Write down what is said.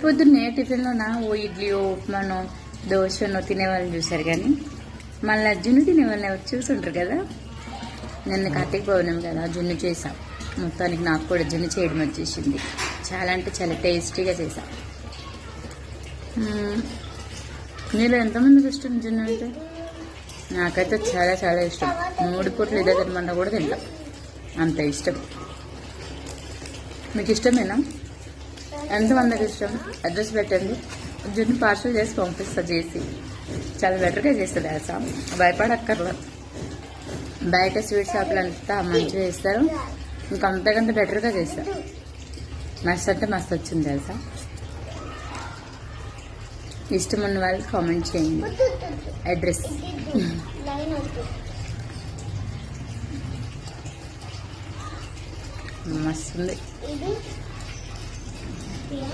పొద్దున్నే టిఫిన్లోనా ఓ ఇడ్లీయో ఉప్మానో దోశనో తినేవాళ్ళని చూశారు, కానీ మళ్ళీ జున్ను తినేవాళ్ళని ఎవరు చూసుంటారు కదా. నిన్న కార్తీక పౌర్ణమి కదా, జున్ను చేసాం. మొత్తానికి నాకు కూడా జున్ను చేయడం వచ్చేసింది. చాలా అంటే చాలా టేస్టీగా చేసాం. మీలో ఎంతమందికి ఇష్టం జున్ను అంటే? నాకైతే చాలా చాలా ఇష్టం. 3 పూటలు ఇదే తినమన్నా కూడా తింటాం, అంత ఇష్టం. మీకు ఇష్టమేనా? ఎంతమందికి ఇష్టం? అడ్రస్ పెట్టండి, జున్ను పార్సల్ చేసి పంపిస్తా. చేసి చాలా బెటర్గా చేస్తుంది తెలుసా, భయపడక్కర్లా. బయట స్వీట్ షాప్లు అంతా మంచిగా చేస్తారు, ఇంకా అంతకంత బెటర్గా చేస్తారు. మస్తు అంటే మస్తు వచ్చింది తెలుసా. ఇష్టం ఉన్న వాళ్ళు కామెంట్ చేయండి అడ్రస్. మస్తుంది.